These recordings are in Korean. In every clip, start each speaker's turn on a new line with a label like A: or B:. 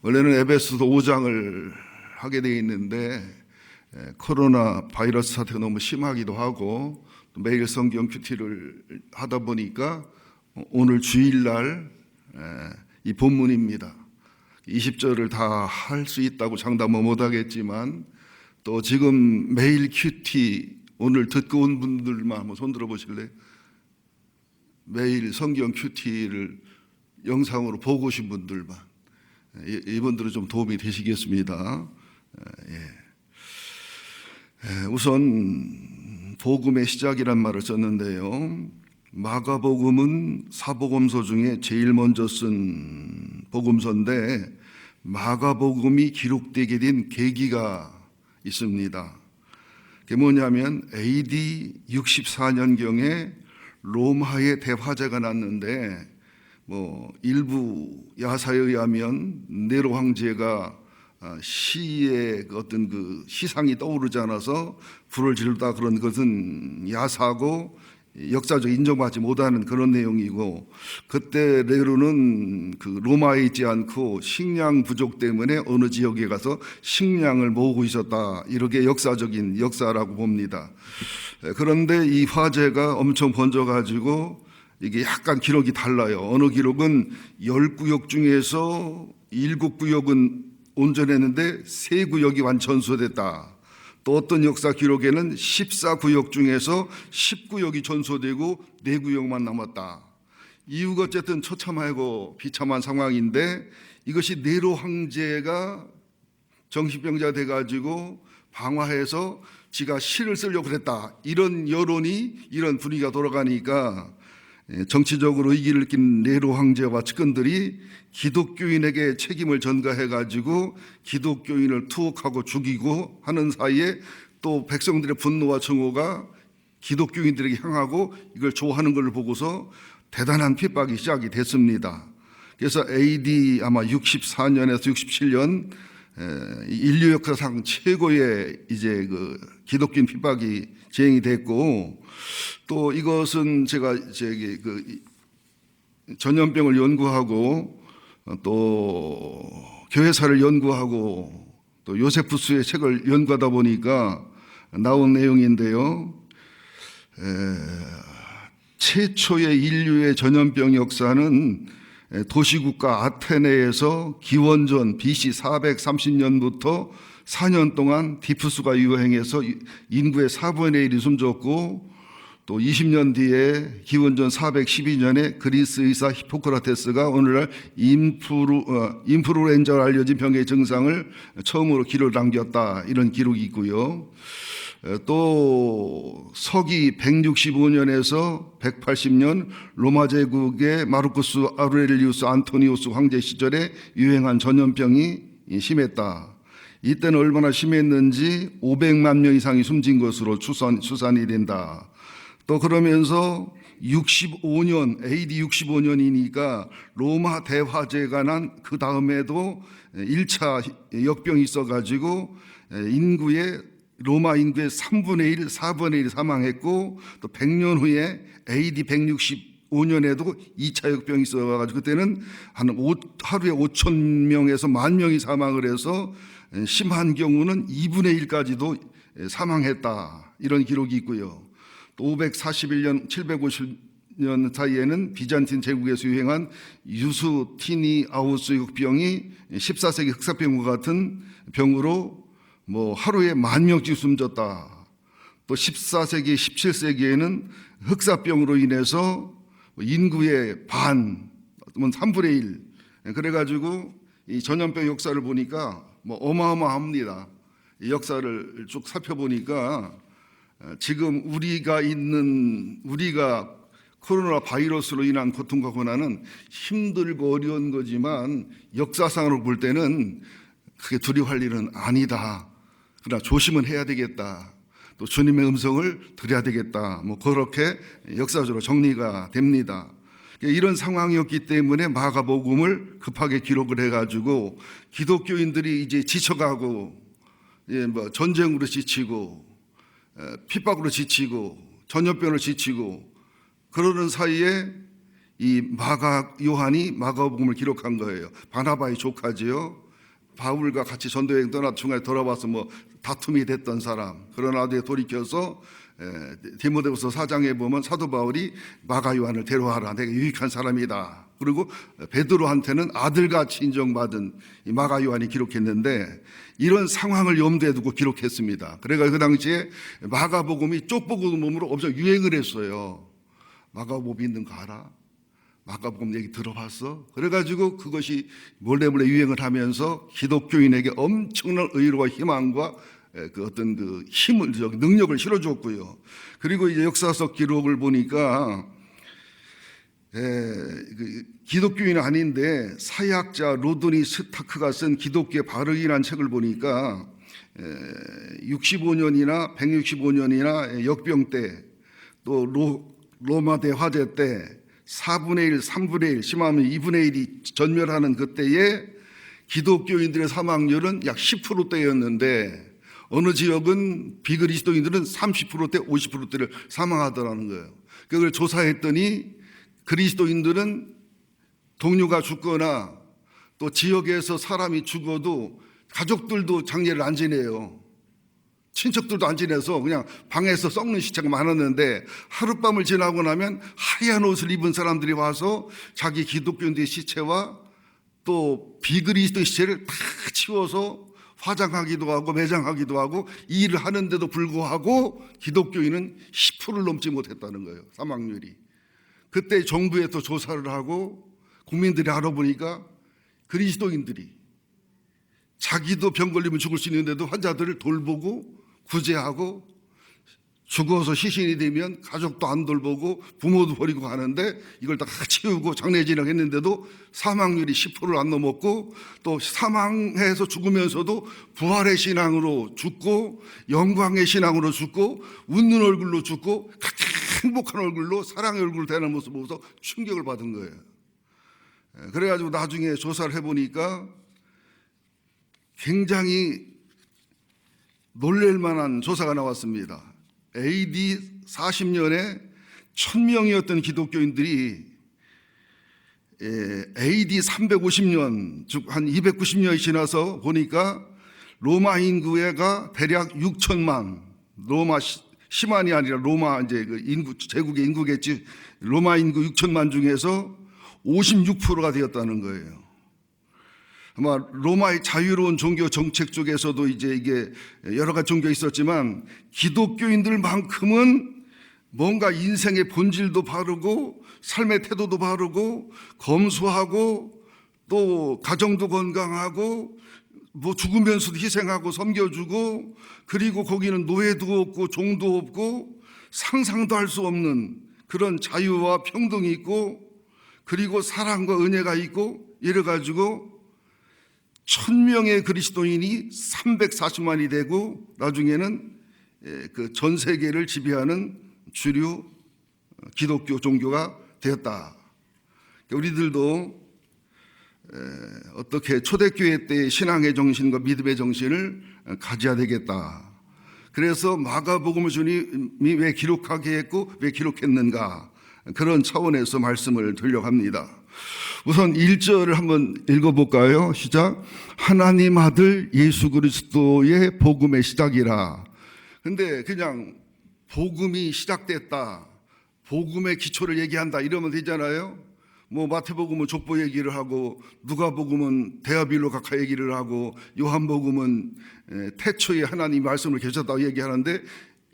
A: 원래는 에베소서 5장을 하게 되어 있는데 코로나 바이러스 사태가 너무 심하기도 하고 매일 성경 큐티를 하다 보니까 오늘 주일날 이 본문입니다. 20절을 다 할 수 있다고 장담은 못하겠지만 또 지금 매일 큐티 오늘 듣고 온 분들만 한번 손 들어보실래요? 매일 성경 큐티를 영상으로 보고 오신 분들만, 이분들은 좀 도움이 되시겠습니다. 우선 복음의 시작이란 말을 썼는데요, 마가복음은 사복음서 중에 제일 먼저 쓴 복음서인데 마가복음이 기록되게 된 계기가 있습니다. 그게 뭐냐면 AD 64년경에 로마의 대화재가 났는데 일부 야사에 의하면 네로 황제가 시의 어떤 그 시상이 떠오르지 않아서 불을 지르다 그런 것은 야사고 역사적 인정받지 못하는 그런 내용이고, 그때 네로는 그 로마에 있지 않고 식량 부족 때문에 어느 지역에 가서 식량을 모으고 있었다, 이렇게 역사적인 역사라고 봅니다. 그런데 이 화재가 엄청 번져가지고 이게 약간 기록이 달라요. 어느 기록은 10구역 중에서 7구역은 온전했는데 3구역이 완전 전소됐다. 또 어떤 역사 기록에는 14구역 중에서 10구역이 전소되고 4구역만 남았다. 이유가 어쨌든 처참하고 비참한 상황인데, 이것이 네로 황제가 정신병자 돼가지고 방화해서 지가 시를 쓰려고 그랬다, 이런 여론이, 이런 분위기가 돌아가니까 정치적으로 위기를 느낀 네로 황제와 측근들이 기독교인에게 책임을 전가해가지고 기독교인을 투옥하고 죽이고 하는 사이에 또 백성들의 분노와 증오가 기독교인들에게 향하고 이걸 좋아하는 걸 보고서 대단한 핍박이 시작이 됐습니다. 그래서 AD 아마 64년에서 67년 인류 역사상 최고의 이제 그 기독교인 핍박이 진행이 됐고, 또 이것은 제가 그 전염병을 연구하고 또 교회사를 연구하고 또 요세푸스의 책을 연구하다 보니까 나온 내용인데요, 최초의 인류의 전염병 역사는 도시국가 아테네에서 기원전 BC 430년부터 4년 동안 디프스가 유행해서 인구의 4분의 1이 숨졌고, 또 20년 뒤에 기원전 412년에 그리스 의사 히포크라테스가 오늘날 인플루엔자로 알려진 병의 증상을 처음으로 기록을 남겼다, 이런 기록이 있고요. 또 서기 165년에서 180년 로마 제국의 마르쿠스 아우렐리우스 안토니우스 황제 시절에 유행한 전염병이 심했다. 이때는 얼마나 심했는지 500만 명 이상이 숨진 것으로 추산이 된다. 또 그러면서 65년, AD 65년이니까 로마 대화재가 난 그 다음에도 1차 역병이 있어가지고 로마 인구의 3분의 1, 4분의 1이 사망했고, 또 100년 후에 AD 165년에도 2차 역병이 있어가지고 그때는 하루에 5천 명에서 1만 명이 사망을 해서 심한 경우는 2분의 1까지도 사망했다, 이런 기록이 있고요. 또 541년, 750년 사이에는 비잔틴 제국에서 유행한 유스티니아우스 병이 14세기 흑사병과 같은 병으로 하루에 1만 명씩 숨졌다. 또 14세기, 17세기에는 흑사병으로 인해서 인구의 반, 3분의 1. 그래가지고 이 전염병 역사를 보니까 어마어마합니다. 이 역사를 쭉 살펴보니까 지금 우리가 코로나 바이러스로 인한 고통과 고난은 힘들고 어려운 거지만 역사상으로 볼 때는 크게 두려워할 일은 아니다. 그러나 조심은 해야 되겠다. 또 주님의 음성을 들어야 되겠다. 그렇게 역사적으로 정리가 됩니다. 이런 상황이었기 때문에 마가복음을 급하게 기록을 해가지고 기독교인들이 이제 지쳐가고 전쟁으로 지치고 핍박으로 지치고 전염병으로 지치고 그러는 사이에 이 요한이 마가복음을 기록한 거예요. 바나바의 조카지요. 바울과 같이 전도여행 떠나 중간에 돌아와서 뭐 다툼이 됐던 사람, 그러나 나중에 돌이켜서 디모데후서 4장에 보면 사도 바울이 마가 요한을 데려와라, 내가 유익한 사람이다. 그리고 베드로한테는 아들같이 인정받은 이 마가 요한이 기록했는데, 이런 상황을 염두에 두고 기록했습니다. 그래가 그 당시에 마가복음이 쪽복음으로 엄청 유행을 했어요. 마가복음 있는 거 알아? 마가복음 얘기 들어봤어? 그래가지고 그것이 몰래 유행을 하면서 기독교인에게 엄청난 의로와 희망과 그 어떤 그 힘을, 능력을 실어줬고요. 그리고 이제 역사적 기록을 보니까 기독교인은 아닌데 사회학자 로드니 스타크가 쓴 기독교의 발흥이라는 책을 보니까 65년이나 165년이나 역병 때, 또 로마 대화재 때 4분의 1, 3분의 1, 심하면 2분의 1이 전멸하는 그때에 기독교인들의 사망률은 약 10%대였는데 어느 지역은 비그리스도인들은 30%대, 50%대를 사망하더라는 거예요. 그걸 조사했더니 그리스도인들은 동료가 죽거나 또 지역에서 사람이 죽어도 가족들도 장례를 안 지내요. 친척들도 안 지내서 그냥 방에서 썩는 시체가 많았는데, 하룻밤을 지나고 나면 하얀 옷을 입은 사람들이 와서 자기 기독교인들의 시체와 또 비그리스도의 시체를 다 치워서 화장하기도 하고 매장하기도 하고, 이 일을 하는데도 불구하고 기독교인은 10%를 넘지 못했다는 거예요, 사망률이. 그때 정부에 또 조사를 하고 국민들이 알아보니까 그리스도인들이 자기도 병 걸리면 죽을 수 있는데도 환자들을 돌보고 구제하고, 죽어서 시신이 되면 가족도 안 돌보고 부모도 버리고 가는데 이걸 다 치우고 장례 진행했는데도 사망률이 10%를 안 넘었고, 또 사망해서 죽으면서도 부활의 신앙으로 죽고 영광의 신앙으로 죽고 웃는 얼굴로 죽고 그렇게 행복한 얼굴로 사랑의 얼굴로 되는 모습을 보면서 충격을 받은 거예요. 그래가지고 나중에 조사를 해보니까 굉장히 놀랄 만한 조사가 나왔습니다. AD 40년에 1000명이었던 기독교인들이 AD 350년, 즉 한 290년이 지나서 보니까 로마 인구가 대략 6천만, 로마 시만이 아니라 로마 이제 그 인구, 제국의 인구겠지. 로마 인구 6천만 중에서 56%가 되었다는 거예요. 아마 로마의 자유로운 종교 정책 쪽에서도 이제 이게 여러 가지 종교가 있었지만, 기독교인들만큼은 뭔가 인생의 본질도 바르고 삶의 태도도 바르고 검소하고 또 가정도 건강하고 뭐 죽으면서도 희생하고 섬겨주고, 그리고 거기는 노예도 없고 종도 없고 상상도 할 수 없는 그런 자유와 평등이 있고, 그리고 사랑과 은혜가 있고, 이래가지고 1000명의 그리스도인이 340만이 되고 나중에는 그 전 세계를 지배하는 주류 기독교 종교가 되었다. 우리들도 어떻게 초대교회 때의 신앙의 정신과 믿음의 정신을 가져야 되겠다. 그래서 마가복음을 주님이 왜 기록하게 했고 왜 기록했는가, 그런 차원에서 말씀을 드리려고 합니다. 우선 1절을 한번 읽어볼까요? 시작. 하나님 아들 예수 그리스도의 복음의 시작이라. 근데 그냥 복음이 시작됐다, 복음의 기초를 얘기한다 이러면 되잖아요. 뭐 마태복음은 족보 얘기를 하고, 누가복음은 대하빌로 각하 얘기를 하고, 요한복음은 태초에 하나님 말씀을 계셨다고 얘기하는데,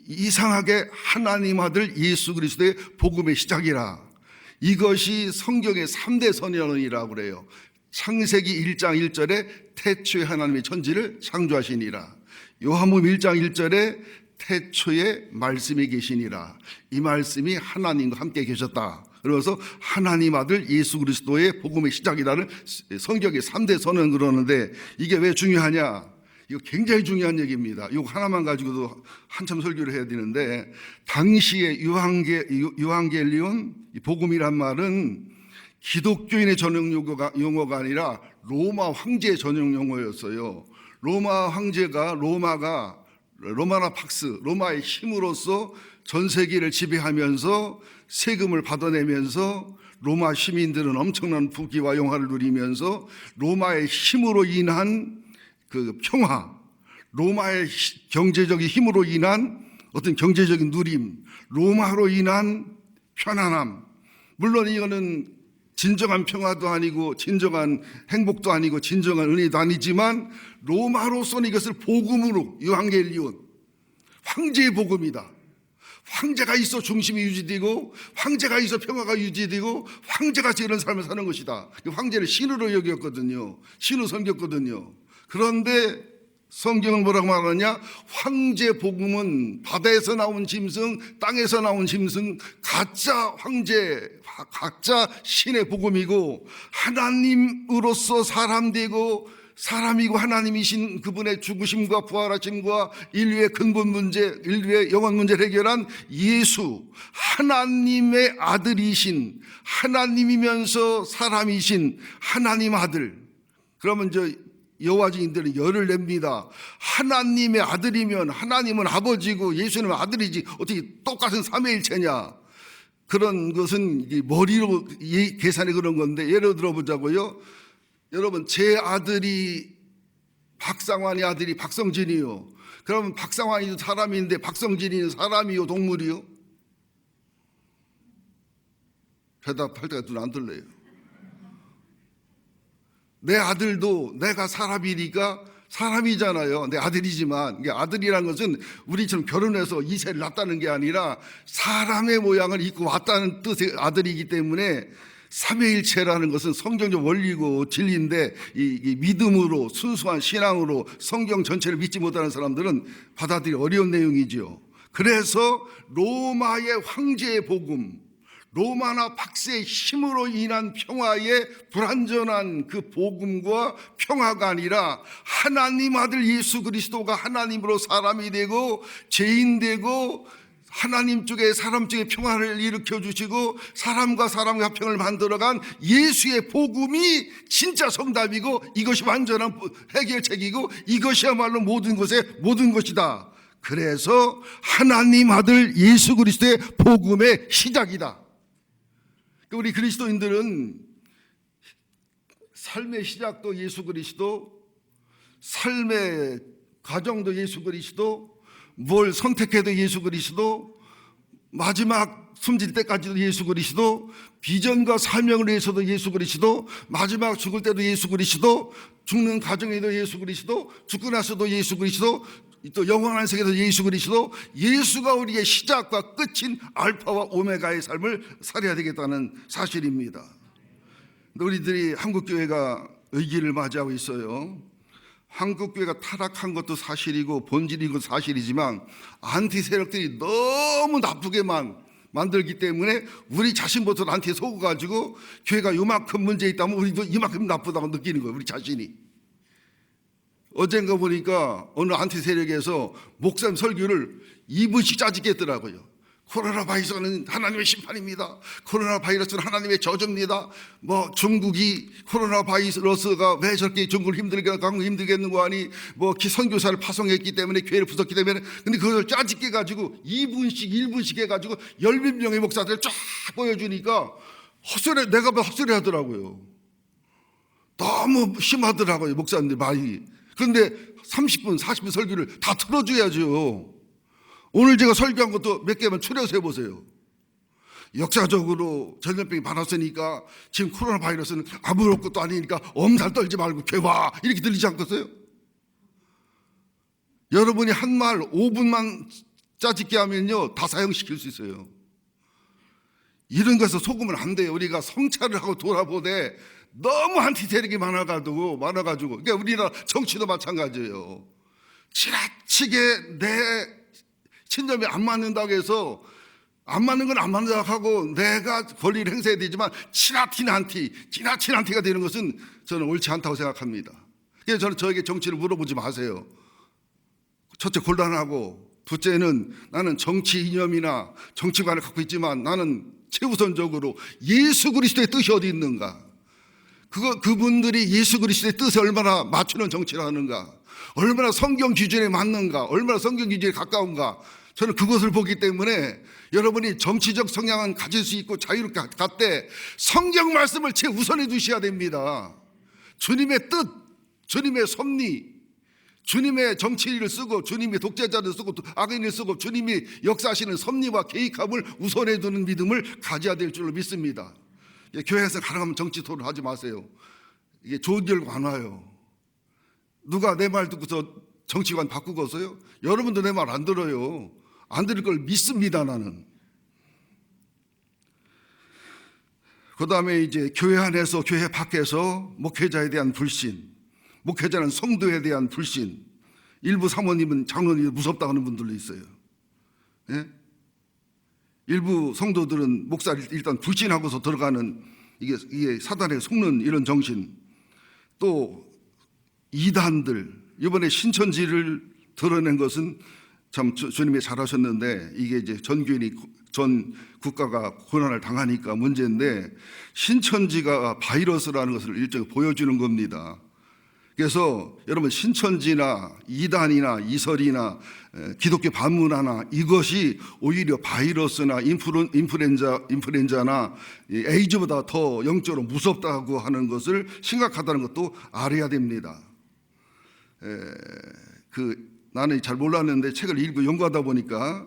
A: 이상하게 하나님 아들 예수 그리스도의 복음의 시작이라. 이것이 성경의 3대 선언이라고 그래요. 창세기 1장 1절에 태초에 하나님이 천지를 창조하시니라. 요한복음 1장 1절에 태초에 말씀이 계시니라. 이 말씀이 하나님과 함께 계셨다. 그래서 하나님 아들 예수 그리스도의 복음의 시작이라는 성경의 3대 선언 그러는데, 이게 왜 중요하냐? 이거 굉장히 중요한 얘기입니다. 이거 하나만 가지고도 한참 설교를 해야 되는데, 당시의 유한겔리온 복음이란 말은 기독교인의 전용 용어가 아니라 로마 황제의 전용 용어였어요. 로마 황제가 로마나 팍스, 로마의 힘으로써 전 세계를 지배하면서 세금을 받아내면서 로마 시민들은 엄청난 부귀와 영화를 누리면서 로마의 힘으로 인한 그 평화, 로마의 경제적인 힘으로 인한 어떤 경제적인 누림, 로마로 인한 편안함. 물론 이거는 진정한 평화도 아니고 진정한 행복도 아니고 진정한 은혜도 아니지만 로마로서는 이것을 복음으로, 유한겔리온, 황제의 복음이다. 황제가 있어 중심이 유지되고 황제가 있어 평화가 유지되고 황제가 이런 삶을 사는 것이다. 황제를 신으로 여겼거든요. 신으로 섬겼거든요. 그런데 성경은 뭐라고 말하느냐? 황제 복음은 바다에서 나온 짐승, 땅에서 나온 짐승, 가짜 황제, 가짜 신의 복음이고 하나님으로서 사람 되고 사람이고 하나님이신 그분의 죽으심과 부활하심과 인류의 근본 문제, 인류의 영원 문제를 해결한 예수, 하나님의 아들이신, 하나님이면서 사람이신 하나님 아들. 그러면 여호와 증인들은 열을 냅니다. 하나님의 아들이면 하나님은 아버지고 예수님은 아들이지 어떻게 똑같은 삼위일체냐. 그런 것은 머리로 계산해 그런 건데 예를 들어보자고요. 여러분, 제 아들이 박상환의 아들이 박성진이요. 그러면 박상환이도 사람인데 박성진이는 사람이요, 동물이요? 대답할 때가 눈 안 들려요. 내 아들도 내가 사람이니까 사람이잖아요. 내 아들이지만 아들이라는 것은 우리처럼 결혼해서 이세를 낳았다는 게 아니라 사람의 모양을 입고 왔다는 뜻의 아들이기 때문에 삼위일체라는 것은 성경적 원리고 진리인데 이 믿음으로 순수한 신앙으로 성경 전체를 믿지 못하는 사람들은 받아들이기 어려운 내용이죠. 그래서 로마의 황제의 복음, 로마나 박세의 힘으로 인한 평화의 불완전한 그 복음과 평화가 아니라 하나님 아들 예수 그리스도가 하나님으로 사람이 되고 죄인 되고 하나님 쪽에 사람 쪽에 평화를 일으켜 주시고 사람과 사람의 화평을 만들어간 예수의 복음이 진짜 정답이고 이것이 완전한 해결책이고 이것이야말로 모든 것의 모든 것이다. 그래서 하나님 아들 예수 그리스도의 복음의 시작이다. 우리 그리스도인들은 삶의 시작도 예수 그리스도, 삶의 과정도 예수 그리스도, 뭘 선택해도 예수 그리스도, 마지막 숨질 때까지도 예수 그리스도, 비전과 사명을 위해서도 예수 그리스도, 마지막 죽을 때도 예수 그리스도, 죽는 과정에도 예수 그리스도, 죽고 나서도 예수 그리스도, 또 영원한 세계에서 예수 그리스도, 예수가 우리의 시작과 끝인 알파와 오메가의 삶을 살아야 되겠다는 사실입니다. 우리들이 한국교회가 위기를 맞이하고 있어요. 한국교회가 타락한 것도 사실이고 본질이고 사실이지만 안티 세력들이 너무 나쁘게만 만들기 때문에 우리 자신부터 안티에 속아가지고 교회가 이만큼 문제 있다면 우리도 이만큼 나쁘다고 느끼는 거예요. 우리 자신이. 어젠가 보니까 어느 안티 세력에서 목사님 설교를 2분씩 짜집게 했더라고요. 코로나 바이러스는 하나님의 심판입니다. 코로나 바이러스는 하나님의 저주입니다. 중국이 코로나 바이러스가 왜 저렇게 중국을 힘들게 했는 거 아니? 선교사를 파송했기 때문에 교회를 부쉈기 때문에. 근데 그걸 짜집게 가지고 2분씩 1분씩 해가지고 10몇 명의 목사들을 쫙 보여주니까 내가 헛소리 하더라고요. 너무 심하더라고요, 목사님들 말이. 그런데 30분, 40분 설교를 다 틀어줘야죠. 오늘 제가 설교한 것도 몇 개만 추려서 해보세요. 역사적으로 전염병이 많았으니까 지금 코로나 바이러스는 아무런 것도 아니니까 엄살 떨지 말고 괴와 이렇게 들리지 않겠어요? 여러분이 한 말 5분만 짜집게 하면요 다 사형시킬 수 있어요. 이런 것에서 속으면 안 돼요. 우리가 성찰을 하고 돌아보되 너무 안티 세력이 많아가지고 그러니까 우리나라 정치도 마찬가지예요. 지나치게 내 친점이 안 맞는다고 해서 안 맞는 건 안 맞는다고 하고 내가 권리를 행사해야 되지만 지나친 안티가 되는 것은 저는 옳지 않다고 생각합니다. 그래서 저는 저에게 정치를 물어보지 마세요. 첫째 곤란하고 둘째는 나는 정치 이념이나 정치관을 갖고 있지만 나는 최우선적으로 예수 그리스도의 뜻이 어디 있는가, 그분들이 예수 그리스도의 뜻에 얼마나 맞추는 정치를 하는가, 얼마나 성경 기준에 맞는가, 얼마나 성경 기준에 가까운가, 저는 그것을 보기 때문에 여러분이 정치적 성향은 가질 수 있고 자유롭게 갖되 성경 말씀을 최우선에 두셔야 됩니다. 주님의 뜻, 주님의 섭리, 주님의 정치를 쓰고 주님의 독재자를 쓰고 악인을 쓰고 주님이 역사하시는 섭리와 계획함을 우선해 두는 믿음을 가져야 될 줄로 믿습니다. 교회에서 가능하면 정치 토론 하지 마세요. 이게 좋은 결과 안 와요. 누가 내 말 듣고서 정치관 바꾸겠어요? 여러분도 내 말 안 들어요. 안 들을 걸 믿습니다, 나는. 그 다음에 이제 교회 안에서 교회 밖에서 목회자에 대한 불신, 목회자는 성도에 대한 불신. 일부 사모님은 장로님이 무섭다 하는 분들도 있어요. 예? 일부 성도들은 목사를 일단 불신하고서 들어가는 이게 사단에 속는 이런 정신. 또 이단들, 이번에 신천지를 드러낸 것은 참 주님이 잘하셨는데, 이게 이제 전 국가가 고난을 당하니까 문제인데, 신천지가 바이러스라는 것을 일종의 보여주는 겁니다. 그래서 여러분, 신천지나 이단이나 이설이나 기독교 반문화나 이것이 오히려 바이러스나 인플루엔자나 에이즈보다 더 영적으로 무섭다고 하는 것을 심각하다는 것도 알아야 됩니다. 나는 잘 몰랐는데 책을 읽고 연구하다 보니까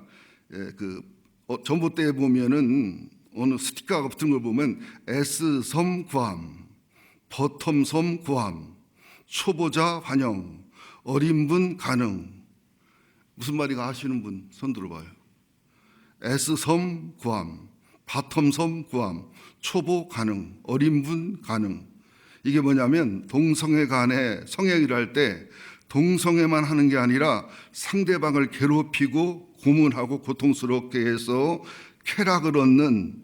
A: 전봇대에 보면은 어느 스티커가 붙은 걸 보면 S섬 구함, 버텀섬 구함, 초보자 환영, 어린 분 가능. 무슨 말인가 아시는 분 손 들어봐요. S섬 구함, 바텀섬 구함, 초보 가능, 어린 분 가능. 이게 뭐냐면 동성애 간에 성행위를 할 때 동성애만 하는 게 아니라 상대방을 괴롭히고 고문하고 고통스럽게 해서 쾌락을 얻는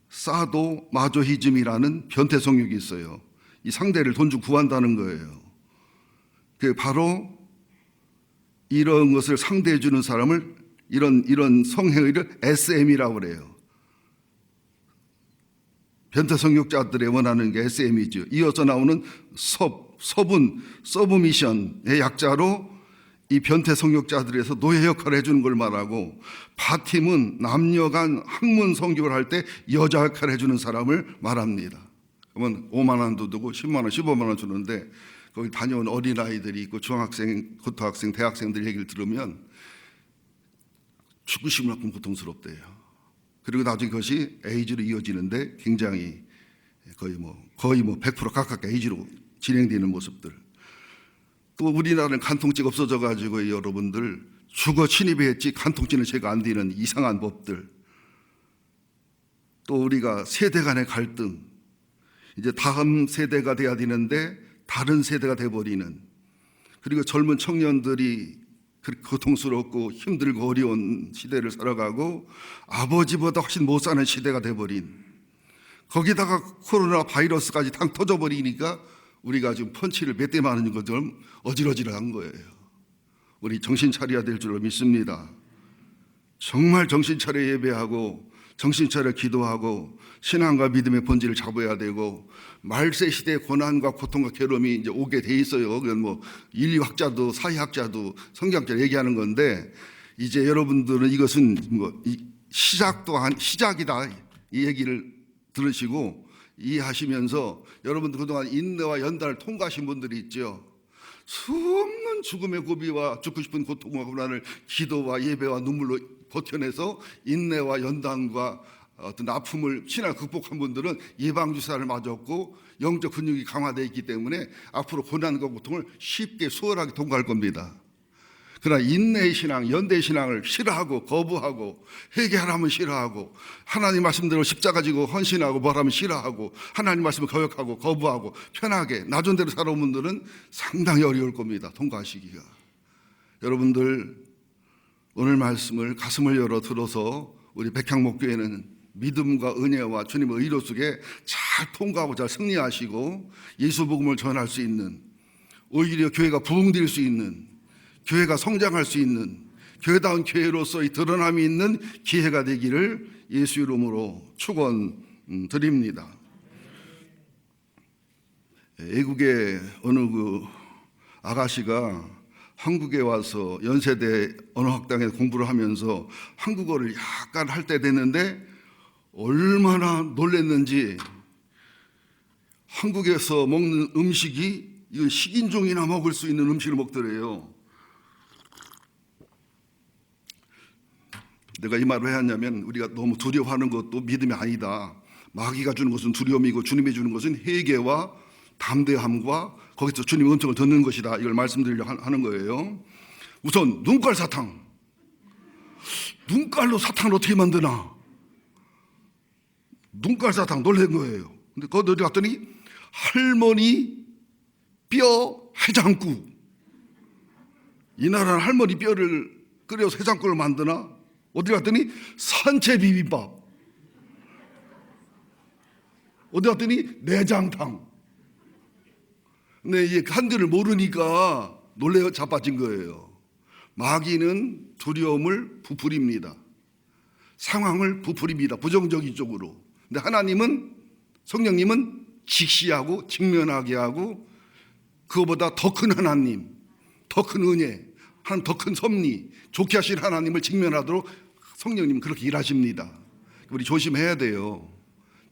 A: 사도 마조히즘이라는 변태 성욕이 있어요. 이 상대를 돈 주고 구한다는 거예요. 그 바로 이런 것을 상대해 주는 사람을 이런 성행위를 SM이라고 그래요. 변태 성욕자들의 원하는 게 SM이죠. 이어서 나오는 서브미션의 약자로 이 변태 성욕자들에서 노예 역할을 해주는 걸 말하고, 바팀은 남녀간 학문 성교를 할 때 여자 역할을 해주는 사람을 말합니다. 그러면 5만 원도 두고 10만 원, 15만 원 주는데 거기 다녀온 어린아이들이 있고 중학생, 고등학생, 대학생들 얘기를 들으면 죽으실 만큼 고통스럽대요. 그리고 나중에 그것이 에이즈로 이어지는데 굉장히 거의 100% 가깝게 에이즈로 진행되는 모습들. 또 우리나라는 간통죄가 없어져 가지고 여러분들 주거 침입했지 간통죄는 죄가 안 되는 이상한 법들. 또 우리가 세대 간의 갈등, 이제 다음 세대가 돼야 되는데 다른 세대가 돼버리는, 그리고 젊은 청년들이 고통스럽고 힘들고 어려운 시대를 살아가고 아버지보다 훨씬 못 사는 시대가 돼버린, 거기다가 코로나 바이러스까지 당 터져버리니까 우리가 지금 펀치를 몇 대 맞는 것처럼 어질어질한 거예요. 우리 정신 차려야 될 줄로 믿습니다. 정말 정신 차려 예배하고 정신 차려 기도하고 신앙과 믿음의 본질을 잡아야 되고, 말세 시대의 고난과 고통과 괴로움이 이제 오게 돼 있어요. 그건 인류학자도 사회학자도 성경학자도 얘기하는 건데, 이제 여러분들은 이것은 시작이다 이 얘기를 들으시고 이해하시면서, 여러분들 그동안 인내와 연단을 통과하신 분들이 있죠. 수없는 죽음의 고비와 죽고 싶은 고통과 고난을 기도와 예배와 눈물로 버텨내서 인내와 연단과 어떤 아픔을 신앙 극복한 분들은 예방주사를 맞았고 영적 근육이 강화되어 있기 때문에 앞으로 고난과 고통을 쉽게 수월하게 통과할 겁니다. 그러나 인내의 신앙, 연대의 신앙을 싫어하고 거부하고, 회개하라면 싫어하고, 하나님 말씀대로 십자가 지고 헌신하고 뭐라면 싫어하고, 하나님 말씀을 거역하고 거부하고 편하게 낮은 대로 살아온 분들은 상당히 어려울 겁니다, 통과하시기가. 여러분들 오늘 말씀을 가슴을 열어 들어서 우리 백향목교회는 믿음과 은혜와 주님의 의로 속에 잘 통과하고 잘 승리하시고 예수 복음을 전할 수 있는, 오히려 교회가 부흥될 수 있는, 교회가 성장할 수 있는 교회다운 교회로서의 드러남이 있는 기회가 되기를 예수 이름으로 축원드립니다. 외국의 어느 아가씨가 한국에 와서 연세대 언어학당에서 공부를 하면서 한국어를 약간 할 때 됐는데 얼마나 놀랐는지, 한국에서 먹는 음식이 이건 식인종이나 먹을 수 있는 음식을 먹더래요. 내가 이 말을 왜 하냐면 우리가 너무 두려워하는 것도 믿음이 아니다. 마귀가 주는 것은 두려움이고 주님이 주는 것은 회개와 담대함과 거기서 주님의 은총을 듣는 것이다. 이걸 말씀드리려고 하는 거예요. 우선 눈깔 사탕. 눈깔로 사탕을 어떻게 만드나? 눈깔 사탕 놀란 거예요. 근데 거기 어디 갔더니 할머니 뼈 해장국. 이 나라는 할머니 뼈를 끓여서 해장국을 만드나? 어디 갔더니 산채 비빔밥. 어디 갔더니 내장탕. 근데 이제 한글을 모르니까 놀래 자빠진 거예요. 마귀는 두려움을 부풀입니다. 상황을 부풀입니다. 부정적인 쪽으로. 근데 하나님은, 성령님은 직시하고 직면하게 하고 그거보다 더 큰 하나님, 더 큰 은혜, 더 큰 섭리, 좋게 하신 하나님을 직면하도록 성령님은 그렇게 일하십니다. 우리 조심해야 돼요.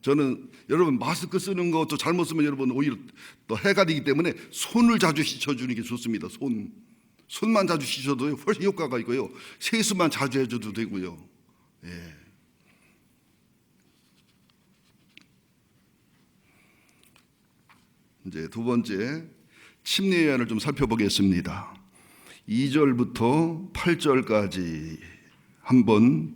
A: 저는 여러분 마스크 쓰는 것도 잘못 쓰면 여러분 오히려 또 해가 되기 때문에 손을 자주 씻어주는 게 좋습니다. 손만 자주 씻어도 훨씬 효과가 있고요. 세수만 자주 해줘도 되고요. 예. 이제 두 번째 침례 요한을 좀 살펴보겠습니다. 2절부터 8절까지 한번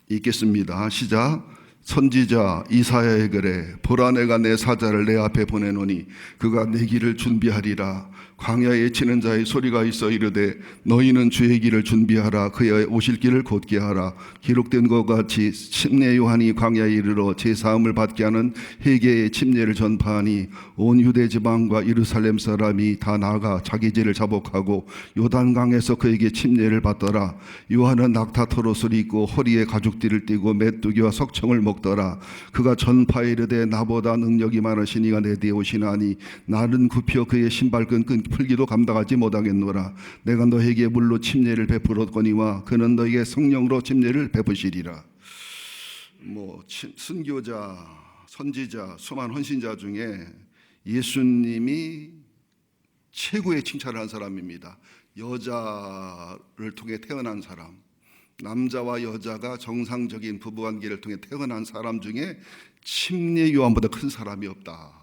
A: 읽겠습니다. 시작. 선지자 이사야의 글에 보라 내가 내 사자를 내 앞에 보내노니 그가 내 길을 준비하리라. 광야에 치는 자의 소리가 있어 이르되 너희는 주의 길을 준비하라. 그의 오실 길을 곧게 하라. 기록된 것 같이 침례 요한이 광야에 이르러 제사함을 받게 하는 회개의 침례를 전파하니 온 유대 지방과 예루살렘 사람이 다 나가 자기 죄를 자복하고 요단강에서 그에게 침례를 받더라. 요한은 낙타 털옷을 입고 허리에 가죽띠를 띠고 메뚜기와 석청을 먹더라. 그가 전파에 이르되 나보다 능력이 많으시니가 내 뒤에 오시나니 나는 굽혀 그의 신발끈 풀기도 감당하지 못하겠노라. 내가 너에게 물로 침례를 베풀었거니와 그는 너에게 성령으로 침례를 베푸시리라. 순교자, 선지자, 수많은 헌신자 중에 예수님이 최고의 칭찬을 한 사람입니다. 여자를 통해 태어난 사람, 남자와 여자가 정상적인 부부관계를 통해 태어난 사람 중에 침례 요한보다 큰 사람이 없다.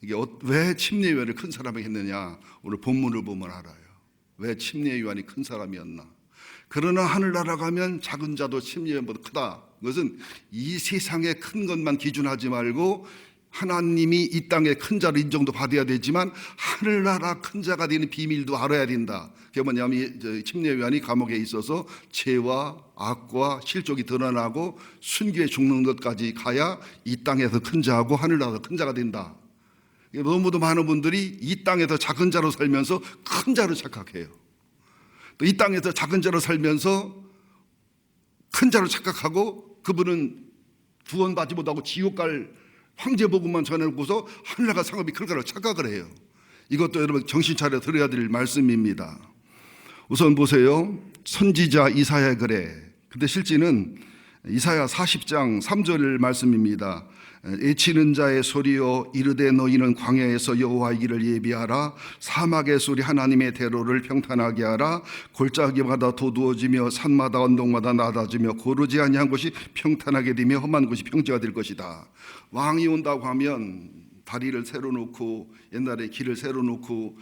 A: 이게 왜 침례 요한을 큰 사람이 했느냐? 오늘 본문을 보면 알아요. 왜 침례 요한이 큰 사람이었나? 그러나 하늘나라 가면 작은 자도 침례 요한보다 크다. 그것은 이 세상의 큰 것만 기준하지 말고 하나님이 이 땅에 큰 자를 인정도 받아야 되지만 하늘나라 큰 자가 되는 비밀도 알아야 된다. 그게 뭐냐면 침례 요한이 감옥에 있어서 죄와 악과 실족이 드러나고 순교에 죽는 것까지 가야 이 땅에서 큰 자하고 하늘나라에서 큰 자가 된다. 너무도 많은 분들이 이 땅에서 작은 자로 살면서 큰 자로 착각해요. 또 이 땅에서 작은 자로 살면서 큰 자로 착각하고 그분은 구원받지 못하고 지옥 갈 황제 복음만 전해놓고서 하늘나라 상업이 클 거라고 착각을 해요. 이것도 여러분 정신 차려 들어야 될 말씀입니다. 우선 보세요. 선지자 이사야 글에, 근데 실제는 이사야 40장 3절 말씀입니다. 애치는 자의 소리여 이르되 너희는 광야에서 여호와의 길을 예비하라. 사막의 소리 하나님의 대로를 평탄하게 하라. 골짜기마다 도두어지며 산마다 언덕마다 낮아지며 고르지 아니한 곳이 평탄하게 되며 험한 곳이 평지가 될 것이다. 왕이 온다고 하면 다리를 새로 놓고 옛날에 길을 새로 놓고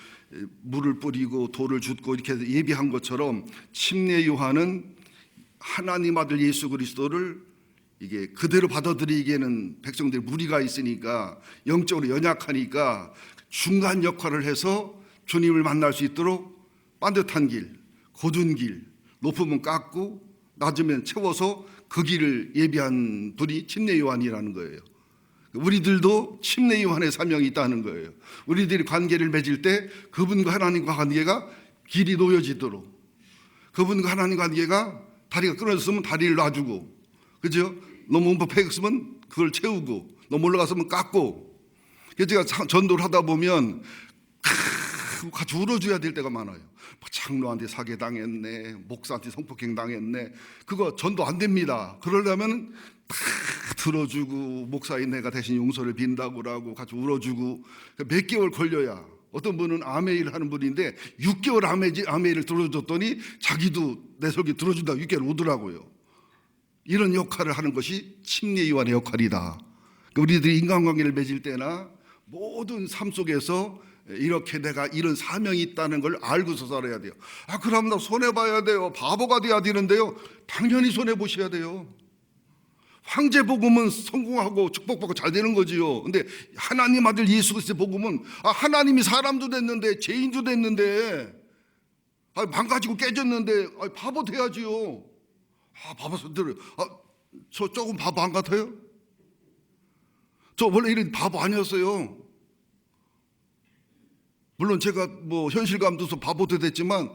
A: 물을 뿌리고 돌을 줍고 이렇게 예비한 것처럼 침례 요한은 하나님 아들 예수 그리스도를 이게 그대로 받아들이기에는 백성들이 무리가 있으니까 영적으로 연약하니까 중간 역할을 해서 주님을 만날 수 있도록 반듯한 길, 곧은 길, 높으면 깎고 낮으면 채워서 그 길을 예비한 분이 침례 요한이라는 거예요. 우리들도 침례 요한의 사명이 있다는 거예요. 우리들이 관계를 맺을 때 그분과 하나님과 관계가 길이 놓여지도록, 그분과 하나님 관계가 다리가 끊어졌으면 다리를 놔주고, 그죠? 너무 움푹패였으면 그걸 채우고, 너무 올라갔으면 깎고. 그래서 제가 전도를 하다 보면 같이 울어줘야 될 때가 많아요. 뭐 장로한테 사기당했네, 목사한테 성폭행 당했네. 그거 전도 안 됩니다. 그러려면 다 들어주고 목사인 내가 대신 용서를 빈다고 하고 같이 울어주고 몇 개월 걸려야. 어떤 분은 아메이를 하는 분인데 6개월 아메이를 들어줬더니 자기도 내 설교 들어준다고 6개월 오더라고요. 이런 역할을 하는 것이 침례요한의 역할이다. 우리들이 인간관계를 맺을 때나 모든 삶 속에서 이렇게 내가 이런 사명이 있다는 걸 알고서 살아야 돼요. 그럼 나 손해봐야 돼요. 바보가 돼야 되는데요. 당연히 손해보셔야 돼요. 황제 복음은 성공하고 축복받고 잘 되는 거지요. 근데 하나님 아들 예수 그리스도의 복음은 하나님이 사람도 됐는데 죄인도 됐는데 망가지고 깨졌는데 바보 돼야지요. 바보 손들어요. 저 조금 바보 안 같아요? 저 원래 이런 바보 아니었어요. 물론 제가 뭐 현실감도 서 바보도 됐지만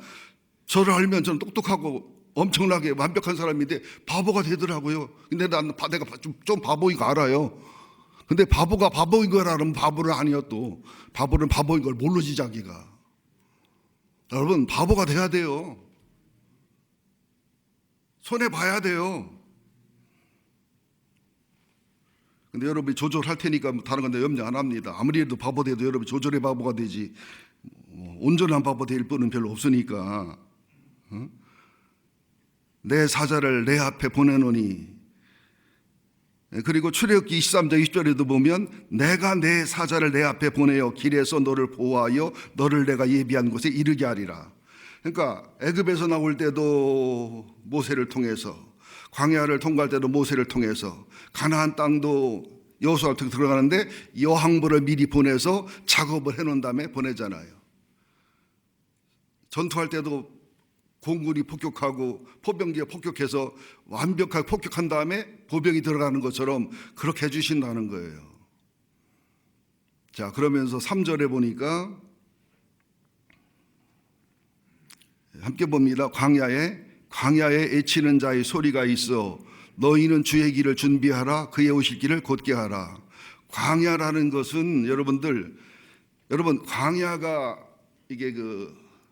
A: 저를 알면 저는 똑똑하고 엄청나게 완벽한 사람인데 바보가 되더라고요. 근데 내가 좀 바보인 거 알아요. 근데 바보가 바보인 걸 알으면 바보는 아니었도 바보는 바보인 걸 모르지 자기가. 여러분 바보가 돼야 돼요. 손해봐야 돼요. 근데 여러분이 조절할 테니까 다른 건 염려 안 합니다. 아무리 해도 바보 돼도 여러분이 조절의 바보가 되지 온전한 바보 될 분은 별로 없으니까. 내 사자를 내 앞에 보내노니. 그리고 출애굽기 23장 20절에도 보면 내가 내 사자를 내 앞에 보내어 길에서 너를 보호하여 너를 내가 예비한 곳에 이르게 하리라. 그러니까 애굽에서 나올 때도 모세를 통해서, 광야를 통과할 때도 모세를 통해서, 가나안 땅도 여호수아를 통해 들어가는데 여항벌을 미리 보내서 작업을 해놓은 다음에 보내잖아요. 전투할 때도 공군이 폭격하고 포병기가 폭격해서 완벽하게 폭격한 다음에 보병이 들어가는 것처럼 그렇게 해주신다는 거예요. 자, 그러면서 3절에 보니까 함께 봅니다. 광야에 애치는 자의 소리가 있어 너희는 주의 길을 준비하라. 그의 오실 길을 곧게 하라. 광야라는 것은 여러분 광야가 이게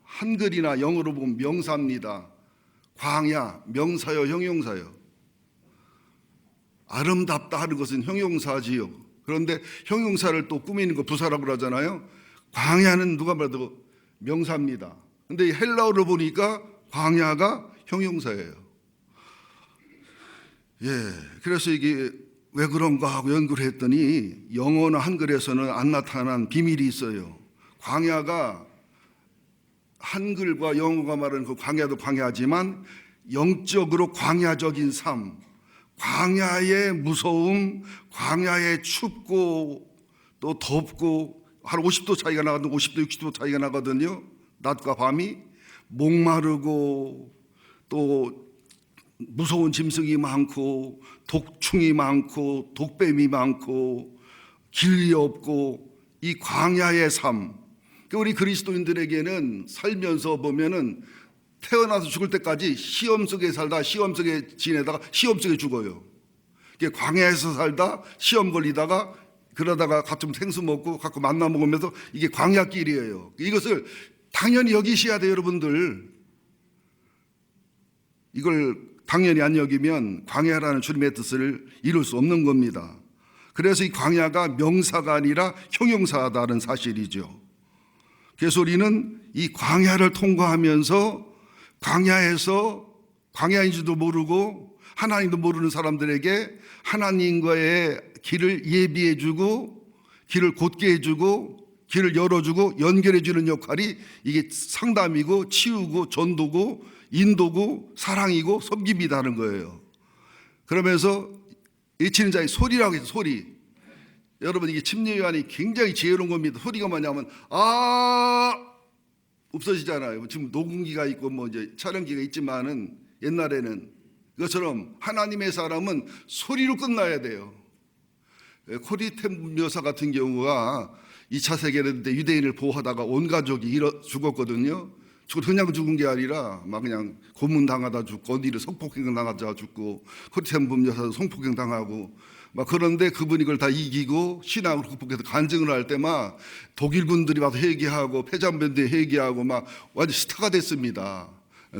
A: 한글이나 영어로 보면 명사입니다. 광야, 명사요, 형용사요. 아름답다 하는 것은 형용사지요. 그런데 형용사를 또 꾸미는 거 부사라고 하잖아요. 광야는 누가 봐도 명사입니다. 근데 헬라어로 보니까 광야가 형용사예요. 그래서 이게 왜 그런가 하고 연구를 했더니 영어나 한글에서는 안 나타난 비밀이 있어요. 광야가 한글과 영어가 말하는 그 광야도 광야지만 영적으로 광야적인 삶, 광야의 무서움, 광야의 춥고 또 덥고 한 50도 차이가 나거든요. 50도 60도 차이가 나거든요. 낮과 밤이 목마르고 또 무서운 짐승이 많고 독충이 많고 독뱀이 많고 길이 없고 이 광야의 삶. 우리 그리스도인들에게는 살면서 보면은 태어나서 죽을 때까지 시험 속에 살다 시험 속에 지내다가 시험 속에 죽어요. 광야에서 살다 시험 걸리다가 그러다가 가끔 생수 먹고 가끔 만나 먹으면서 이게 광야길이에요. 이것을 당연히 여기셔야 돼요, 여러분들. 이걸 당연히 안 여기면 광야라는 주님의 뜻을 이룰 수 없는 겁니다. 그래서 이 광야가 명사가 아니라 형용사다는 사실이죠. 그래서 우리는 이 광야를 통과하면서 광야에서 광야인지도 모르고 하나님도 모르는 사람들에게 하나님과의 길을 예비해주고 길을 곧게 해주고 길을 열어주고 연결해주는 역할이 이게 상담이고 치유고 전도고 인도고 사랑이고 섬김이라는 거예요. 그러면서 외치는 자의 소리라고 해서 소리. 여러분 이게 침례요한이 굉장히 지혜로운 겁니다. 소리가 뭐냐면 없어지잖아요. 지금 녹음기가 있고 뭐 이제 촬영기가 있지만은 옛날에는 그것처럼 하나님의 사람은 소리로 끝나야 돼요. 코리템 여사 같은 경우가 2차 세계대전 때 유대인을 보호하다가 온 가족이 죽었거든요. 그냥 죽은 게 아니라 막 그냥 고문 당하다 죽고 어디를 성폭행 당하다 죽고 코리템 여사도 성폭행 당하고 막 그런데 그분이 그걸 다 이기고 신앙으로 극복해서 간증을 할 때 막 독일 군들이 와서 회개하고 폐잔변대 회개하고 막 완전 스타가 됐습니다.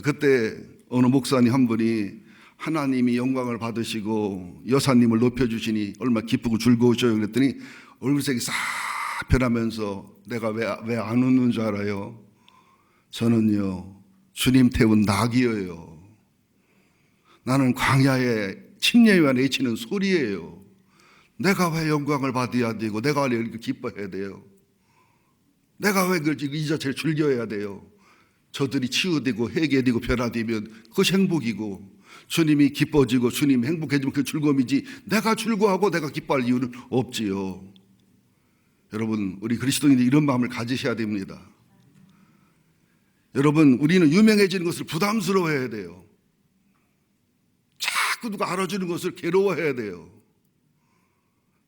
A: 그때 어느 목사님 한 분이 하나님이 영광을 받으시고 여사님을 높여주시니 얼마나 기쁘고 즐거우셔요. 그랬더니 얼굴색이 싹 변하면서 내가 왜 안 웃는 줄 알아요? 저는요, 주님 태운 낙이에요. 나는 광야에 침례요한 외치는 소리예요. 내가 왜 영광을 받아야 되고 내가 왜 이렇게 기뻐해야 돼요? 내가 왜 이 자체를 즐겨야 돼요? 저들이 치유되고 회개되고 변화되면 그것이 행복이고 주님이 기뻐지고 주님이 행복해지면 그 즐거움이지 내가 즐거워하고 내가 기뻐할 이유는 없지요. 여러분, 우리 그리스도인들이 이런 마음을 가지셔야 됩니다. 여러분, 우리는 유명해지는 것을 부담스러워해야 돼요. 자꾸 누가 알아주는 것을 괴로워해야 돼요.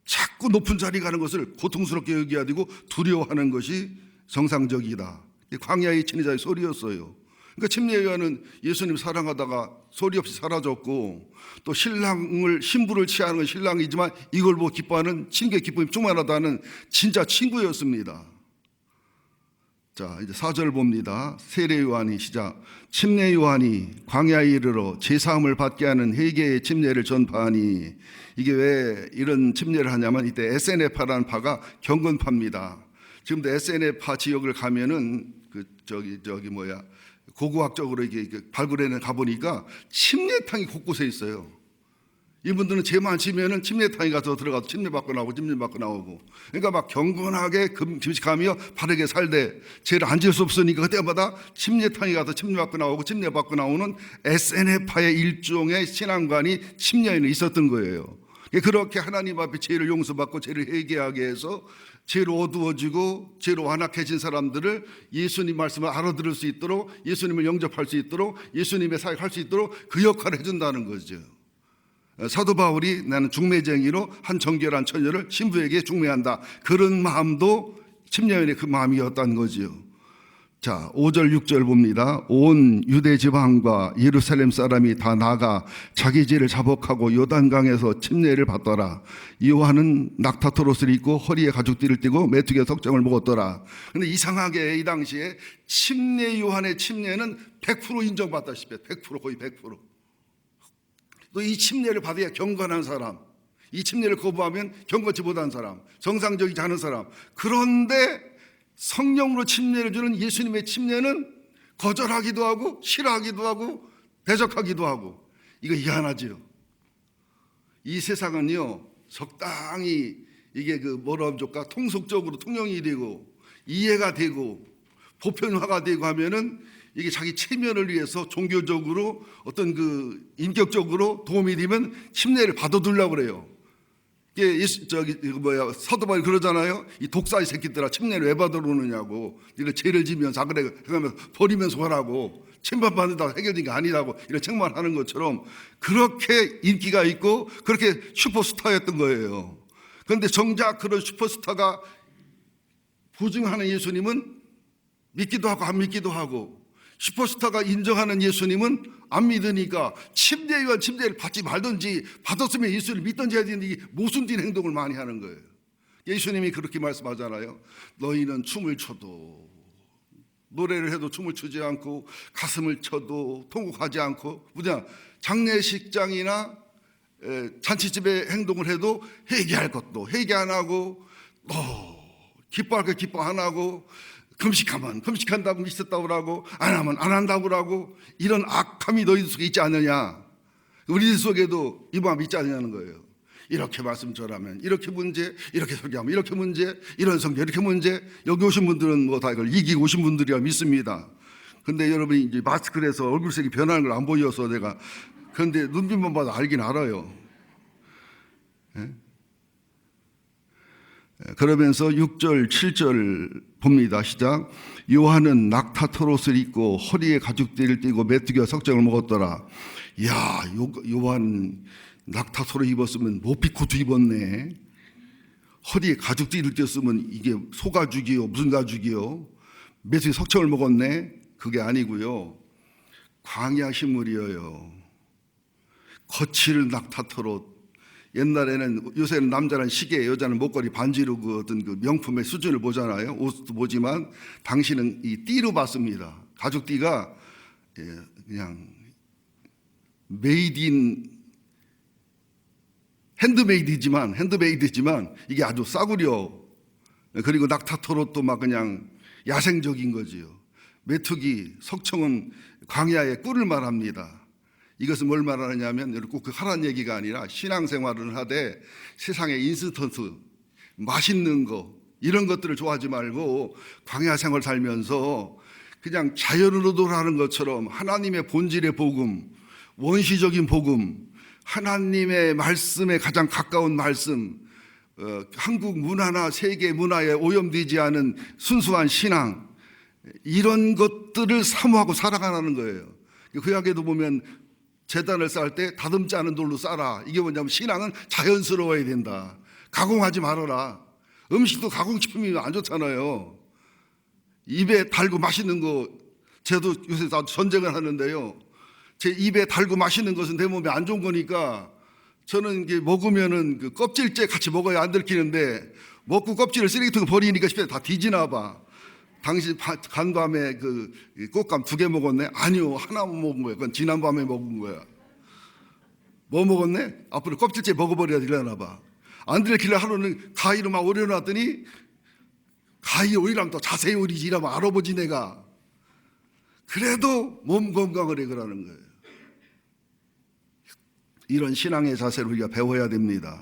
A: 자꾸 높은 자리 가는 것을 고통스럽게 여겨야 되고 두려워하는 것이 정상적이다. 광야의 친자의 소리였어요. 그러니까 침례요한은 예수님 사랑하다가 소리 없이 사라졌고, 또 신부를 취하는 건 신랑이지만 이걸 보고 기뻐하는 친구의 기쁨이 충만하다는 진짜 친구였습니다. 자, 이제 4절 봅니다. 세례 요한이 시작. 침례 요한이 광야에 이르러 제사함을 받게 하는 회개의 침례를 전파하니, 이게 왜 이런 침례를 하냐면 이때 SNF파라는 파가 경건파입니다. 지금도 SNF파 지역을 가면은 고고학적으로 이게 발굴해내 가보니까 침례탕이 곳곳에 있어요. 이분들은 죄만 지면은 침례탕에 가서 들어가서 침례 받고 나오고 침례 받고 나오고, 그러니까 막 경건하게 금식하며 바르게 살되 죄를 안 지을 수 없으니까 그때마다 침례탕에 가서 침례 받고 나오고 침례 받고 나오는 SNF파의 일종의 신앙관이 침례에는 있었던 거예요. 그렇게 하나님 앞에 죄를 용서받고 죄를 회개하게 해서 죄로 어두워지고 죄로 완악해진 사람들을 예수님 말씀을 알아들을 수 있도록, 예수님을 영접할 수 있도록, 예수님의 사역할 수 있도록 그 역할을 해준다는 거죠. 사도 바울이 나는 중매쟁이로 한 정결한 처녀를 신부에게 중매한다, 그런 마음도 침례요한의 그 마음이었다는 거지요. 자, 5절 6절 봅니다. 온 유대 지방과 예루살렘 사람이 다 나가 자기 죄를 자복하고 요단강에서 침례를 받더라. 요한은 낙타토롯을 입고 허리에 가죽띠를 띠고 메뚜기의 석정을 먹었더라. 그런데 이상하게 이 당시에 침례 요한의 침례는 100% 인정받다시피 100%, 거의 100%. 또 이 침례를 받아야 경건한 사람, 이 침례를 거부하면 경건치 못한 사람, 정상적이지 않은 사람. 그런데 성령으로 침례를 주는 예수님의 침례는 거절하기도 하고 싫어하기도 하고 대적하기도 하고, 이거 희한하지요. 이 세상은요, 적당히 이게 뭐라 하면 좋을까, 통속적으로 통용이 되고 이해가 되고 보편화가 되고 하면은 이게 자기 체면을 위해서 종교적으로 어떤 인격적으로 도움이 되면 침례를 받아두려고 그래요. 이게 사도 바울이 그러잖아요. 이 독사의 새끼들아, 침례를 왜 받아오느냐고. 네가 죄를 지면서 그래 그러면 버리면서 하라고. 침범받는다고 해결된 게 아니라고 이런 책망하는 것처럼 그렇게 인기가 있고 그렇게 슈퍼스타였던 거예요. 그런데 정작 그런 슈퍼스타가 부증하는 예수님은 믿기도 하고 안 믿기도 하고, 슈퍼스타가 인정하는 예수님은 안 믿으니까 침례요한 침례를 받지 말든지 받았으면 예수를 믿든지 해야 되는데 이게 모순된 행동을 많이 하는 거예요. 예수님이 그렇게 말씀하잖아요. 너희는 춤을 춰도, 노래를 해도 춤을 추지 않고, 가슴을 쳐도 통곡하지 않고, 장례식장이나 잔치집에 행동을 해도 회개할 것도 회개 안 하고, 또 기뻐할 거 기뻐 안 하고, 금식하면 금식한다고 믿었다고 하고, 안 하면 안 한다고 하고, 이런 악함이 너희들 속에 있지 않느냐. 우리들 속에도 이 마음이 있지 않느냐는 거예요. 이렇게 말씀 전하면 이렇게 문제, 이렇게 설교하면 이렇게 문제, 이런 성경 이렇게 문제. 여기 오신 분들은 뭐 다 이걸 이기고 오신 분들이야 믿습니다. 근데 여러분이 이제 마스크를 해서 얼굴색이 변하는 걸 안 보여서 내가, 그런데 눈빛만 봐도 알긴 알아요. 그러면서 6절 7절 봅니다. 시작. 요한은 낙타토롯을 입고 허리에 가죽띠를 띠고 메뚜기와 석정을 먹었더라. 이야, 요한 낙타토롯 입었으면 모피코트 입었네. 허리에 가죽띠를 띄었으면 이게 소가죽이요 무슨 가죽이요, 메뚜기 석정을 먹었네. 그게 아니고요, 광야 식물이에요. 거칠 낙타토롯, 옛날에는, 요새는 남자는 시계, 여자는 목걸이, 반지로 그 어떤 그 명품의 수준을 보잖아요. 옷도 보지만 당신은 이 띠로 봤습니다. 가죽띠가 그냥 핸드메이드지만 이게 아주 싸구려. 그리고 낙타토롯도 막 그냥 야생적인 거지요. 메뚜기, 석청은 광야의 꿀을 말합니다. 이것은 뭘 말하느냐면 꼭 그 하라는 얘기가 아니라 신앙생활을 하되 세상에 인스턴트, 맛있는 거 이런 것들을 좋아하지 말고 광야 생활 살면서 그냥 자연으로 하는 것처럼 하나님의 본질의 복음, 원시적인 복음, 하나님의 말씀에 가장 가까운 말씀, 한국 문화나 세계 문화에 오염되지 않은 순수한 신앙, 이런 것들을 사모하고 살아가는 거예요. 구약에도 보면 제단을 쌓을 때 다듬지 않은 돌로 쌓아라. 이게 뭐냐면 신앙은 자연스러워야 된다. 가공하지 말아라. 음식도 가공식품이면 안 좋잖아요. 입에 달고 맛있는 거, 저도 요새 전쟁을 하는데요, 제 입에 달고 맛있는 것은 내 몸에 안 좋은 거니까 저는 이게 먹으면은 그 껍질째 같이 먹어야 안 들키는데, 먹고 껍질을 쓰레기통에 버리니까 싶어요. 다 뒤지나 봐. 당신 간밤에 그 꽃감 2개 먹었네? 아니요, 하나만 먹은 거예요. 그건 지난밤에 먹은 거야. 뭐 먹었네? 앞으로 껍질째 먹어버려야 되려나 봐. 안 들키려 하루는 가위로 막 오려놨더니, 가위 오리랑 또 자세히 오리지 이러면 알아보지 내가. 그래도 몸 건강을 해 그러는 거예요. 이런 신앙의 자세를 우리가 배워야 됩니다.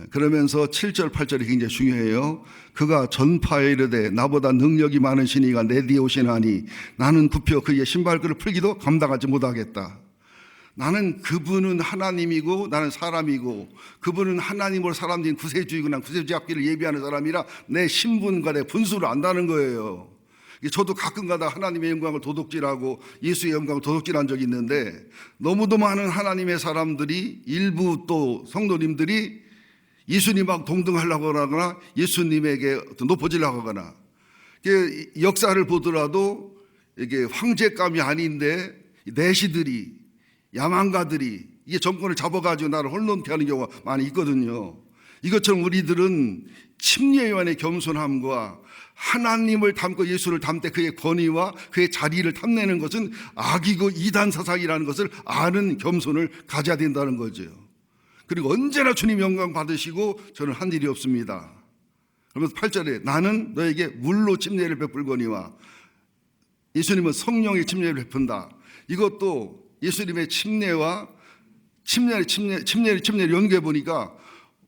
A: 그러면서 7절 8절이 굉장히 중요해요. 그가 전파에 이르되 나보다 능력이 많으신 이가 내 뒤에 오시나니 나는 굽혀 그의 신발끈을 풀기도 감당하지 못하겠다. 나는 그분은 하나님이고 나는 사람이고, 그분은 하나님으로 사람된 구세주이고 난 구세주의 앞길을 예비하는 사람이라 내 신분과 내 분수를 안다는 거예요. 저도 가끔가다 하나님의 영광을 도둑질하고 예수의 영광을 도둑질한 적이 있는데, 너무도 많은 하나님의 사람들이, 일부 또 성도님들이 예수님하고 동등하려고 하거나 예수님에게 높아지려고 하거나, 역사를 보더라도 이게 황제감이 아닌데 내시들이, 야망가들이 이게 정권을 잡아가지고 나를 홀론케 하는 경우가 많이 있거든요. 이것처럼 우리들은 침례요한의 겸손함과 하나님을 닮고 예수를 닮때 그의 권위와 그의 자리를 탐내는 것은 악이고 이단 사상이라는 것을 아는 겸손을 가져야 된다는 거죠. 그리고 언제나 주님 영광 받으시고 저는 한 일이 없습니다. 그러면서 8절에 나는 너에게 물로 침례를 베풀거니와, 예수님은 성령의 침례를 베푼다. 이것도 예수님의 침례와 침례를 연구해 보니까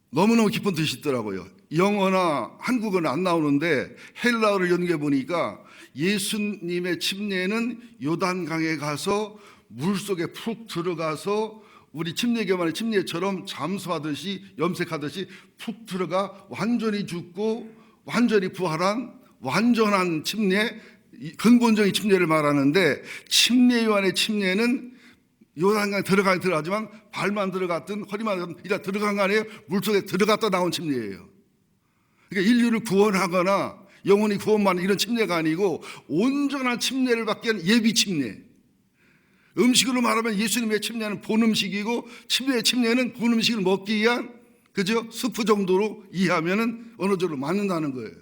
A: 너무너무 깊은 뜻이 있더라고요. 영어나 한국어는 안 나오는데 헬라어를 연구해 보니까 예수님의 침례는 요단강에 가서 물속에 푹 들어가서 우리 침례교만의 침례처럼 잠수하듯이 염색하듯이 푹 들어가 완전히 죽고 완전히 부활한 완전한 침례, 근본적인 침례를 말하는데, 침례 요한의 침례는 요단강에 들어가지만 발만 들어갔든 허리만 들어갔든 이라 들어간 거 아니에요. 물속에 들어갔다 나온 침례예요. 그러니까 인류를 구원하거나 영혼이 구원받는 이런 침례가 아니고 온전한 침례를 받기 위한 예비 침례. 음식으로 말하면 예수님의 침례는 본 음식이고 침례의 침례는 본 음식을 먹기 위한, 그죠? 스프 정도로 이해하면은 어느 정도 맞는다는 거예요.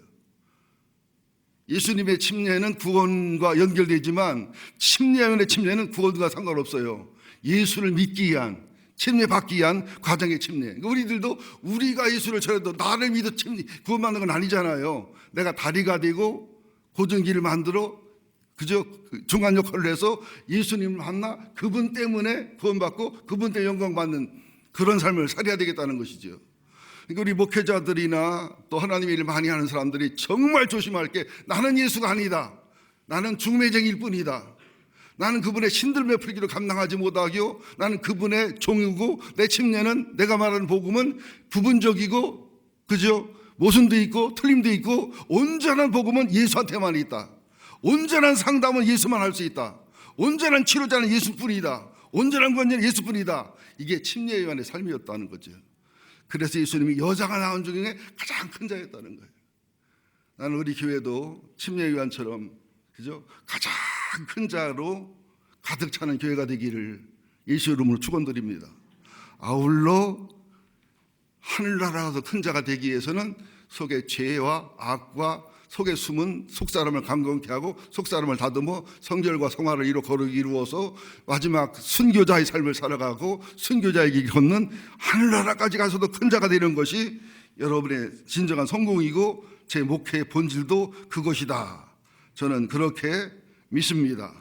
A: 예수님의 침례는 구원과 연결되지만 침례의 침례는 구원과 상관없어요. 예수를 믿기 위한, 침례 받기 위한 과정의 침례. 우리들도 우리가 예수를 전해도 나를 믿어 구원받는 건 아니잖아요. 내가 다리가 되고 고정기를 만들어, 그저 중간 역할을 해서 예수님을 만나 그분 때문에 구원받고 그분 때문에 영광받는 그런 삶을 살아야 되겠다는 것이죠. 그러니까 우리 목회자들이나 또 하나님의 일을 많이 하는 사람들이 정말 조심할 게, 나는 예수가 아니다. 나는 중매쟁일 뿐이다. 나는 그분의 신들매 풀기를 감당하지 못하고 나는 그분의 종이고, 내 침례는, 내가 말하는 복음은 부분적이고, 그죠? 모순도 있고 틀림도 있고, 온전한 복음은 예수한테만 있다. 온전한 상담은 예수만 할 수 있다. 온전한 치료자는 예수뿐이다. 온전한 권위는 예수뿐이다. 이게 침례 요한의 삶이었다는 거죠. 그래서 예수님이 여자가 낳은 중에 가장 큰 자였다는 거예요. 나는 우리 교회도 침례 요한처럼, 그죠? 가장 큰 자로 가득 차는 교회가 되기를 예수 이름으로 축원드립니다. 아울러 하늘나라가 더 큰 자가 되기 위해서는 속에 죄와 악과 속에 숨은 속사람을 강건케 하고 속사람을 다듬어 성결과 성화를 이루어서 마지막 순교자의 삶을 살아가고 순교자의 길 걷는 하늘나라까지 가서도 큰 자가 되는 것이 여러분의 진정한 성공이고 제 목회의 본질도 그것이다. 저는 그렇게 믿습니다.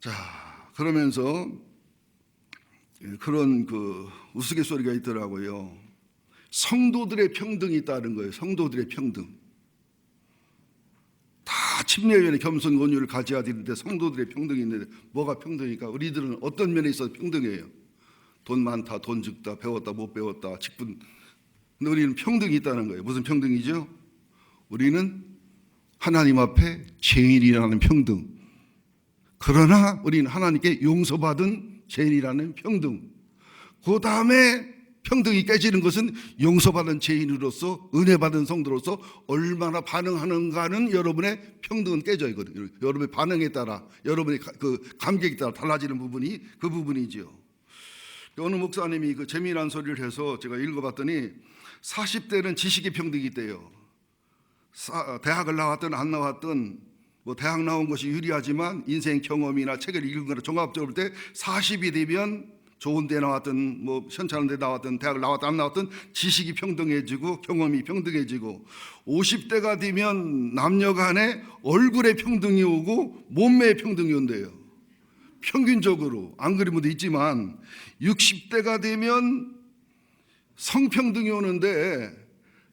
A: 자, 그러면서 그런 우스갯소리가 있더라고요. 성도들의 평등이 있다는 거예요. 성도들의 평등. 다 침례위원회 겸손 권유를 가져야 되는데 성도들의 평등이 있는데 뭐가 평등이니까 우리들은 어떤 면에 있어서 평등해요. 돈 많다, 돈 적다, 배웠다, 못 배웠다, 직분. 근데 우리는 평등이 있다는 거예요. 무슨 평등이죠? 우리는 하나님 앞에 죄인이라는 평등. 그러나 우리는 하나님께 용서받은 죄인이라는 평등. 그 다음에 평등이 깨지는 것은 용서받은 죄인으로서 은혜받은 성도로서 얼마나 반응하는가는 여러분의 평등은 깨져야 거든요. 여러분의 반응에 따라 여러분의 그 감격에 따라 달라지는 부분이 그 부분이죠. 어느 목사님이 그 재미난 소리를 해서 제가 읽어봤더니 40대는 지식의 평등이 있대요. 대학을 나왔든 안 나왔든 뭐 대학 나온 것이 유리하지만 인생 경험이나 책을 읽은 거나 종합적으로 볼 때 40이 되면 좋은 데 나왔든 뭐 현찮은 데 나왔든 대학을 나왔든 안 나왔든 지식이 평등해지고 경험이 평등해지고 50대가 되면 남녀 간에 얼굴의 평등이 오고 몸매의 평등이 온대요. 평균적으로 안 그런 분도 있지만 60대가 되면 성평등이 오는데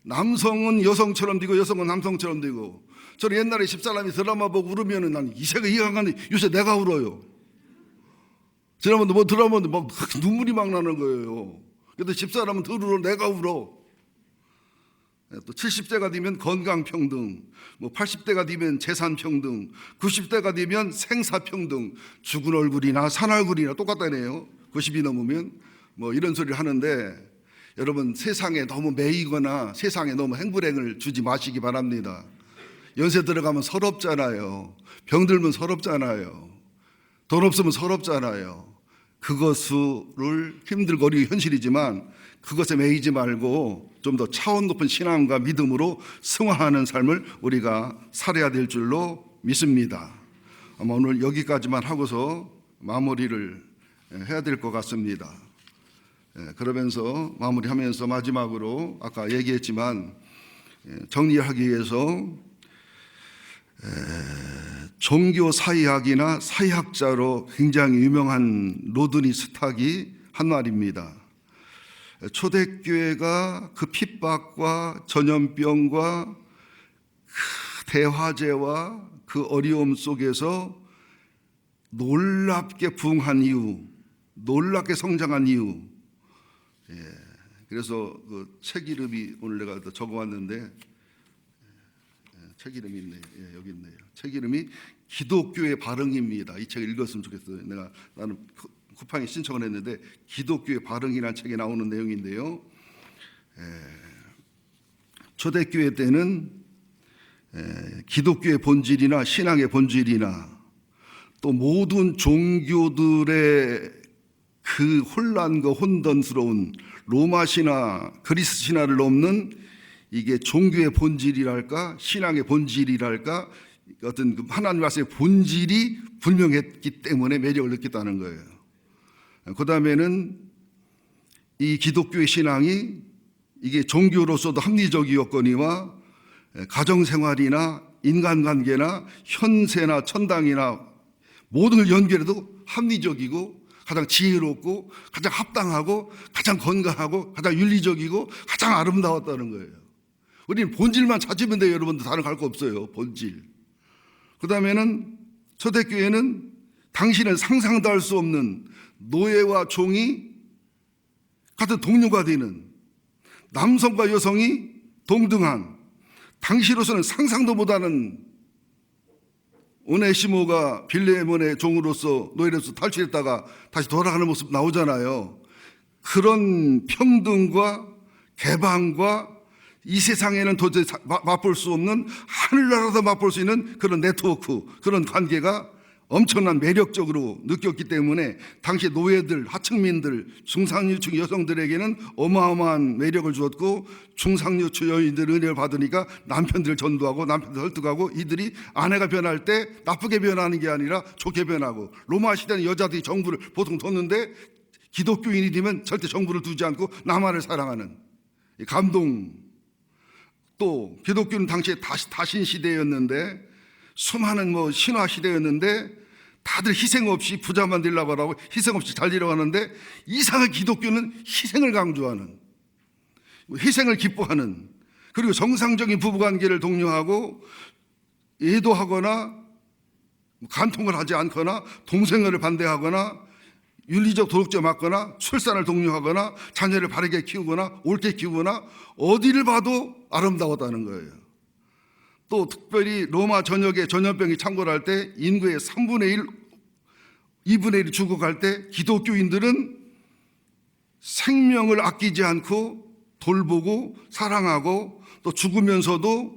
A: 남성은 여성처럼 되고 여성은 남성처럼 되고 저는 옛날에 집사람이 드라마 보고 울으면은 난 이세가 이해가는 요새 내가 울어요. 지난번도 뭐 드라마 보는데 막 눈물이 막 나는 거예요. 그래도 집사람은 덜 울어 내가 울어. 또 70대가 되면 건강평등, 뭐 80대가 되면 재산평등, 90대가 되면 생사평등, 죽은 얼굴이나 산 얼굴이나 똑같다네요. 90이 넘으면 뭐 이런 소리를 하는데 여러분 세상에 너무 매이거나 세상에 너무 행불행을 주지 마시기 바랍니다. 연세 들어가면 서럽잖아요. 병들면 서럽잖아요. 돈 없으면 서럽잖아요. 그것을 힘들고 어려운 현실이지만 그것에 매이지 말고 좀 더 차원 높은 신앙과 믿음으로 승화하는 삶을 우리가 살아야 될 줄로 믿습니다. 아마 오늘 여기까지만 하고서 마무리를 해야 될 것 같습니다. 그러면서 마무리하면서 마지막으로 아까 얘기했지만 정리하기 위해서 종교 사회학이나 사회학자로 굉장히 유명한 로드니 스탁이 한 말입니다. 초대교회가 그 핍박과 전염병과 그 대화제와 그 어려움 속에서 놀랍게 부흥한 이유, 놀랍게 성장한 이유. 그래서 그 책 이름이 오늘 내가 적어왔는데 책 이름이 있네요. 여기 있네요. 책 이름이 기독교의 발흥입니다. 이 책을 읽었으면 좋겠어요. 나는 쿠팡에 신청을 했는데 기독교의 발흥이라는 책에 나오는 내용인데요. 초대교회 때는 기독교의 본질이나 신앙의 본질이나 또 모든 종교들의 그 혼란과 혼돈스러운 로마 신화, 그리스 신화를 넘는 이게 종교의 본질이랄까 신앙의 본질이랄까 어떤 하나님 말씀의 본질이 분명했기 때문에 매력을 느꼈다는 거예요. 그 다음에는 이 기독교의 신앙이 이게 종교로서도 합리적이었거니와 가정생활이나 인간관계나 현세나 천당이나 모든 걸 연결해도 합리적이고 가장 지혜롭고 가장 합당하고 가장 건강하고 가장 윤리적이고 가장 아름다웠다는 거예요. 우리는 본질만 찾으면 돼요. 여러분들 다른 거 할 거 없어요. 본질. 그 다음에는 초대교회는 당신은 상상도 할 수 없는 노예와 종이 같은 동료가 되는 남성과 여성이 동등한 당시로서는 상상도 못하는 오네시모가 빌레몬의 종으로서 노예로서 탈출했다가 다시 돌아가는 모습 나오잖아요. 그런 평등과 개방과 이 세상에는 도저히 맛볼 수 없는 하늘나라도 맛볼 수 있는 그런 네트워크, 그런 관계가 엄청난 매력적으로 느꼈기 때문에 당시 노예들, 하층민들, 중상류층 여성들에게는 어마어마한 매력을 주었고, 중상류층 여인들 은혜를 받으니까 남편들 전도하고 남편들 설득하고, 이들이 아내가 변할 때 나쁘게 변하는 게 아니라 좋게 변하고, 로마 시대는 여자들이 정부를 보통 뒀는데 기독교인이 되면 절대 정부를 두지 않고 남한을 사랑하는 이 감동. 또 기독교는 당시에 다신 시대였는데, 수많은 신화 시대였는데 다들 희생 없이 부자만 되려고 하고 희생 없이 잘 되려고 하는데, 이상하게 기독교는 희생을 강조하는, 희생을 기뻐하는, 그리고 정상적인 부부관계를 독려하고 애도하거나 간통을 하지 않거나 동성애를 반대하거나 윤리적 도덕적 맞거나 출산을 독려하거나 자녀를 바르게 키우거나 옳게 키우거나 어디를 봐도 아름다웠다는 거예요. 또 특별히 로마 전역에 전염병이 창궐할 때 인구의 3분의 1, 2분의 1이 죽어갈 때 기독교인들은 생명을 아끼지 않고 돌보고 사랑하고, 또 죽으면서도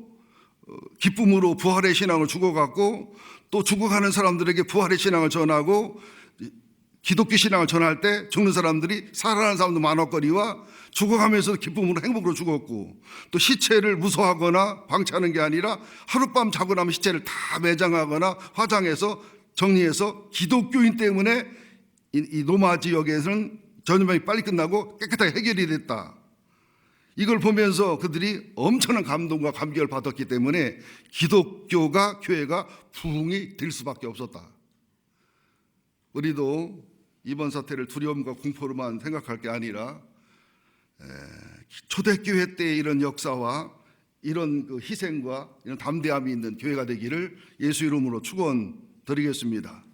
A: 기쁨으로 부활의 신앙을 죽어갔고, 또 죽어가는 사람들에게 부활의 신앙을 전하고, 기독교 신앙을 전할 때 죽는 사람들이 살아나는 사람도 많았거니와 죽어가면서 기쁨으로 행복으로 죽었고, 또 시체를 무서워하거나 방치하는 게 아니라 하룻밤 자고 나면 시체를 다 매장하거나 화장해서 정리해서, 기독교인 때문에 이 로마 지역에서는 전염병이 빨리 끝나고 깨끗하게 해결이 됐다. 이걸 보면서 그들이 엄청난 감동과 감격을 받았기 때문에 기독교가, 교회가 부흥이 될 수밖에 없었다. 우리도 이번 사태를 두려움과 공포로만 생각할 게 아니라 초대교회 때의 이런 역사와 이런 희생과 이런 담대함이 있는 교회가 되기를 예수 이름으로 축원드리겠습니다.